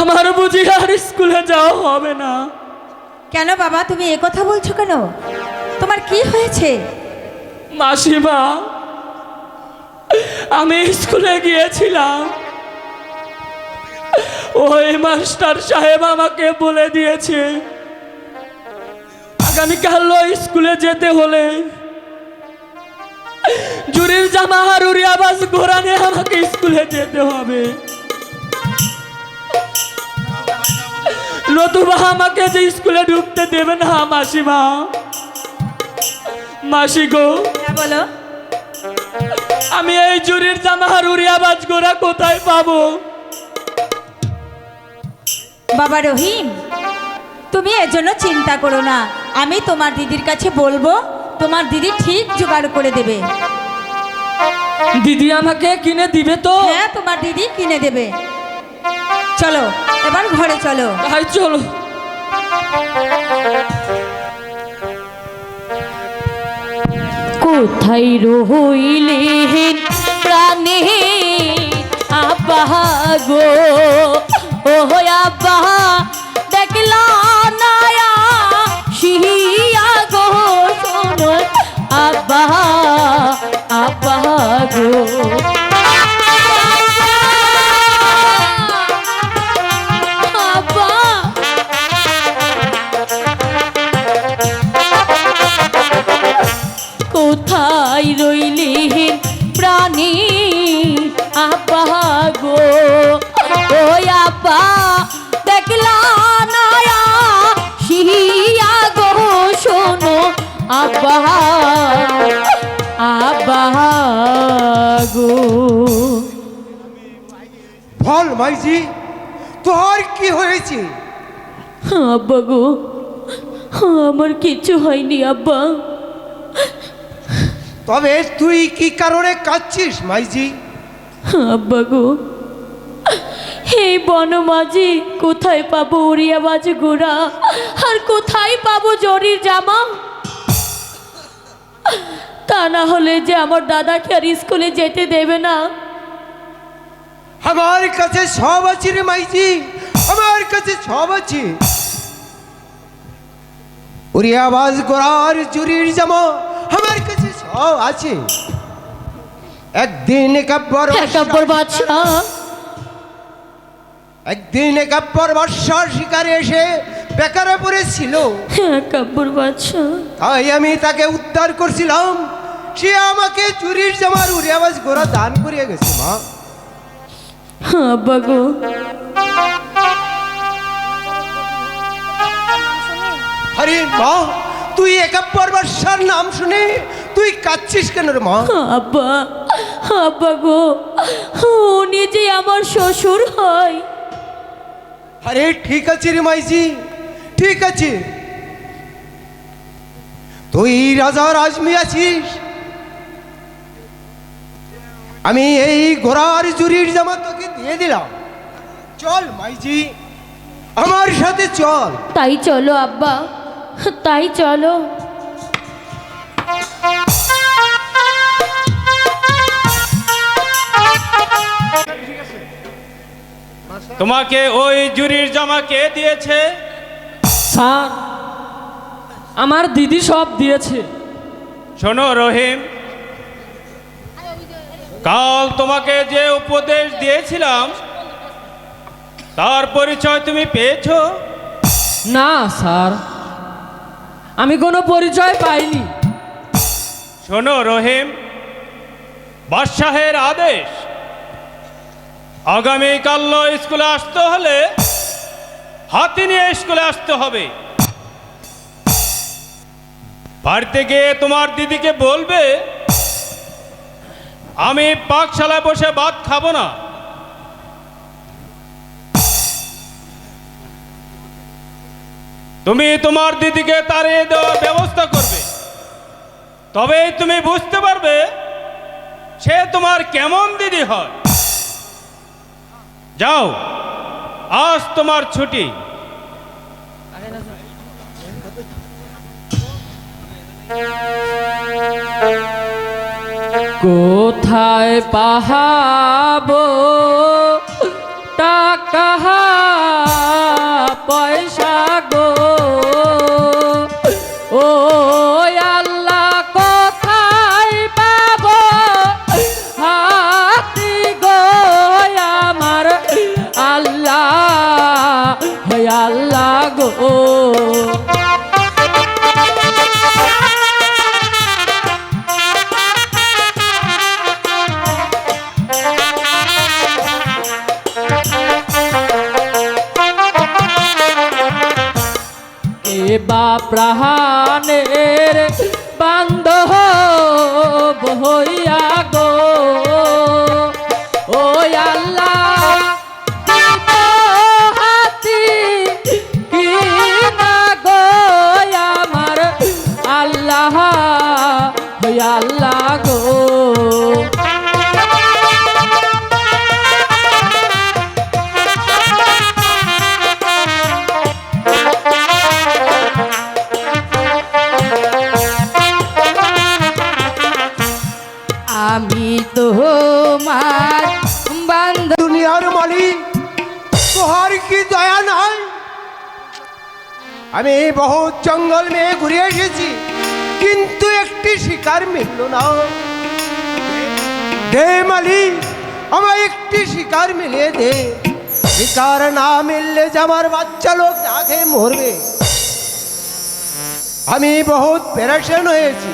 আমার বুঝি আর স্কুলে যাওয়া হবে না। কেন বাবা, তুমি এ কথা বলছো কেন? তোমার কি হয়েছে? মাসিমা, আমি স্কুলে গিয়েছিলাম, ওই মাস্টার সাহেব আমাকে বলে দিয়েছে আগামীকাল স্কুলে যেতে হলে জুরির জামা আর উড়িয়াবাজ ঘোড়া নিয়ে আমাকে স্কুলে যেতে হবে, নতুবা আমাকে যে স্কুলে ঢুকতে দেবে না। মাসিমা, মাসি গো, বলো। আমি এই জুরির জামা আর উড়িয়াবাজ ঘোড়া কোথায় পাবো? বাবা রহিম, তুমি এর জন্য চিন্তা করো না, আমি তোমার দিদির কাছে বলবো, তোমার দিদি ঠিক জোগাড় করে দেবে। দিদি আমাকে কিনে দিবে তো? হ্যাঁ, তোমার দিদি কিনে দেবে। চলো এবার ঘরে চলো। তাই চলো। কোথায় রইলেন প্রাণে আব্বা গো, ও আব্বা দেখলা নায়া শিয়া গো, শোনো আব্বা, আব্বা গো। কোথায় রইলেন প্রাণী আব্বা গো, ও আব্বা দেখলা নায়া শিয়া গো, শোনো আব্বা, আব্বা গো। বল মাইজি, তোর কি হয়েছে? আব্বা গো, আমার কিছু হয়নি আব্বা। তবে তুই কি কারণে কাঁদছিস মাইজি? আব্বা গো, এই বনমাঝি কোথায় পাবো উড়িয়াবাজ ঘোড়া, আর কোথায় পাবো জরির জামা? তা না হলে যে আমার দাদাকে আর স্কুলে যেতে দেবে না। আমার কাছে সব আছে রে মাইজি, আমার কাছে সব আছে। উড়িয়াবাজ গোড়ার চুরির জামা আমার কাছে সব আছে। একদিন একাব্বর বাদশা, একদিন একাব্বর বর্ষার শিকারে এসে বেকারে পড়েছিল, একাব্বর বাদশা। তাই আমি তাকে উদ্ধার করছিলাম। সে আমাকে চুরির জামার উড়িয়াবাজ গোড়া দান করিয়ে গেছে মা। আব্বা গো, আরে মা, তুই একাব্বর বর্ষার নাম শুনে তুই কাঁদছিস কেন রে মা? আব্বা, আব্বা গো, উনি যে আমার শ্বশুর হয়। আরে ঠিক আছে রে মাইজি, ঠিক আছে। তুই রাজা রাজমি আছিস, আমি এই ঘোড়ার চুরির জামা তোকে দিয়ে দিলাম। চল মাইজি, আমার সাথে চল। তাই চলো আব্বা, তাই চলো। তোমাকে ওই জুরির জামা কে দিয়েছে? স্যার, আমার দিদি সব দিয়েছে। শোনো রহিম, কাল তোমাকে যে উপদেশ দিয়েছিলাম তার পরিচয় তুমি পেয়েছো? না স্যার, আমি কোনো পরিচয় পাইনি। শোনো রহিম, বাদশাহের আদেশ, আগামীকাল স্কুলে আসতে হলে হাতি নিয়ে স্কুলে আসতে হবে। বাড়িতে গিয়ে তোমার দিদিকে বলবে আমি পাকশালায় বসে ভাত খাবো না। তুমি তোমার দিদিকে তাড়িয়ে দেওয়ার ব্যবস্থা করবে, তবেই তুমি বুঝতে পারবে সে তোমার কেমন দিদি হয়। যাও, আজ তোমার ছুটি। কোথায় পাহাবো টাকা আল্লাহ হে আল্লাহ গো বা প্রাণের বান্ধব হইয়া গো ও আল্লাহ হাতি কি না গো আমার আল্লাহ আল্লাহ গো আমি তোমার বান্ধব দুনিয়ার মালিক তোহার কি দয়া নাই? আমি বহুত জঙ্গল মেয়ে ঘুরে এসেছি, কিন্তু একটি শিকার মিলল না। দে মালিক, আমায় একটি শিকার মিলিয়ে দে। শিকার না মিললে যে আমার বাচ্চা লোক না খেয়ে মরবে। আমি বহুত পেরেশান হয়েছি,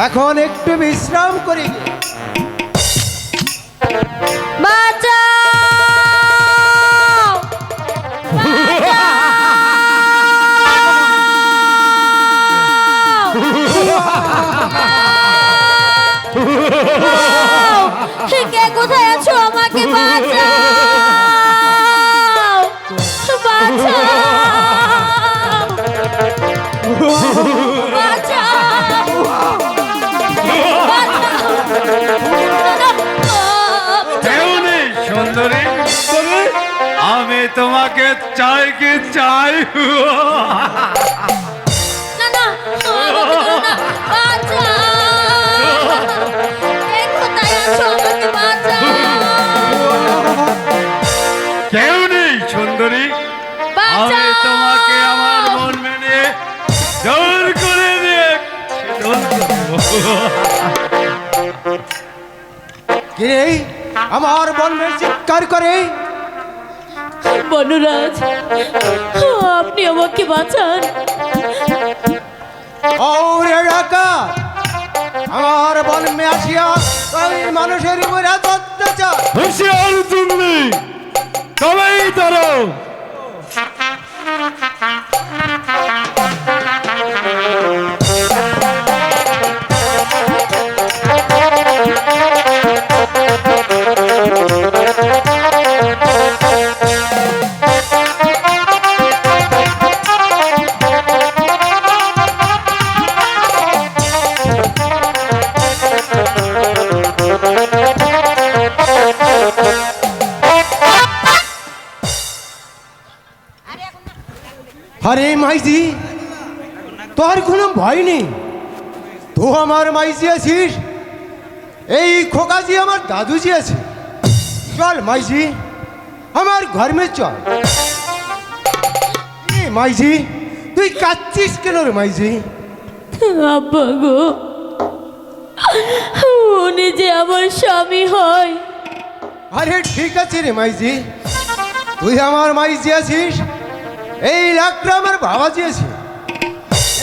এখন একটু বিশ্রাম করি। কে কোথায় আছো? আমাকে বাঁচাও, বাঁচাও, কেউ নেই সুন্দরী, আমি তোমাকে চাই কি চাই। না না, বাঁচাও, কে কোথায় আছো? আমাকে বাঁচাও, কেউ নেই সুন্দরী, আমি তোমাকে আমার মন মেনে জোর করে দিয়ে কে আমার বনের চিৎকার করে? বনরাজ, আপনি আমাকে বাঁচান। ওরে ডাকাত, আমার বনমে আসিয়া ওই মানুষের উপর এত অত্যাচার। হুঁশিয়ার তুমি, তবেই ধরো। আরে মাইজি, তোর কোনো ভয় নেই? তো আমার মাইজি আছিস, এই খোকাজি আমার দাদুজি আছে। চল মাইজি, আমার ঘর মে চল। মাইজি, তুই কাঁদছিস কেন রে মাইজি? আব্বা গো, উনি যে আমার স্বামী হয়। আরে ঠিক আছে রে মাইজি, তুই আমার মাইজি আছিস, এই লাখটা আমার বাবাজি আছে।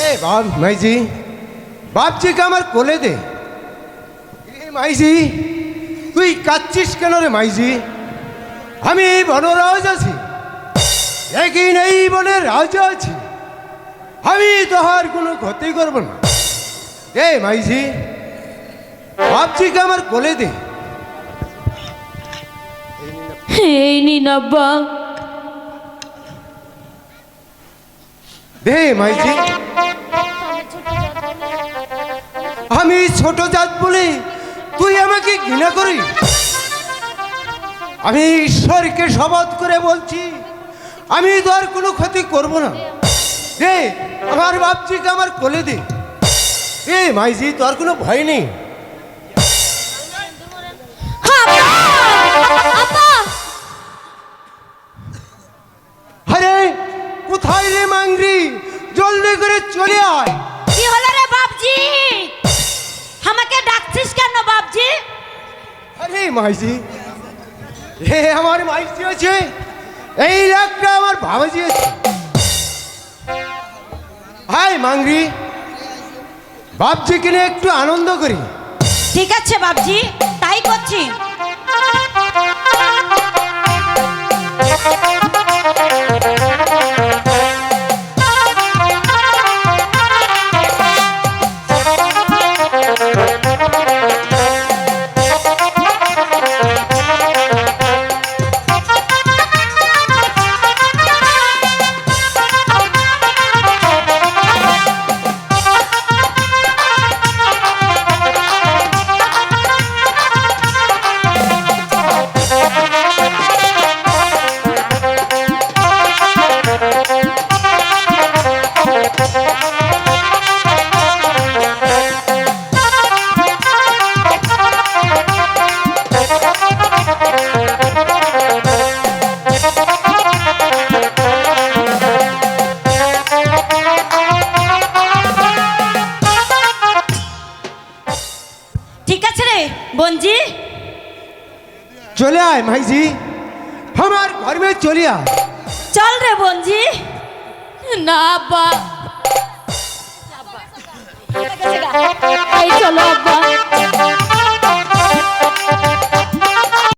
এ বাপ মাইজি, বাপজিকে আমার কোলে দে। মাইজি, তুই কাঁদছিস কেন রে মাইজি? আমি বনরাজ আছি, একই নেই বনের রাজা আছি। আমি তোহার কোনো ক্ষতি করব না। এ মাইজি, বাপজিকে আমার কোলে দে। এই নিন আব্বা। দে মাইজি। আমি ছোট জাত বলে তুই আমাকে ঘৃণা করিস? আমি ঈশ্বরকে শপথ করে বলছি, আমি তোর কোনো ক্ষতি করব না। দে আমার বাপজিকে আমার কোলে দে। এ মাইজি, তোর কোনো ভয় নেই? আরে কোথায় রে মাংরি? জলদি করে চলে আয়। কি হলো রে বাপজি? আমাকে ডাকছিস কেন বাপজি? আরে মাইজি, হে আমার মাইজি আছে, এই লাখটা আমার বাবাজি আছে। হাই মাংরি, বাপজি কিনে একটু আনন্দ করি। ঠিক আছে বাবজি, তাই করছি। ঠিক আছে রে বঞ্জি, চলে আয় মাইজি, আমার ঘর মে চলে আয়। চল রে বঞ্জি। না আব্বা, এই চলো আব্বা।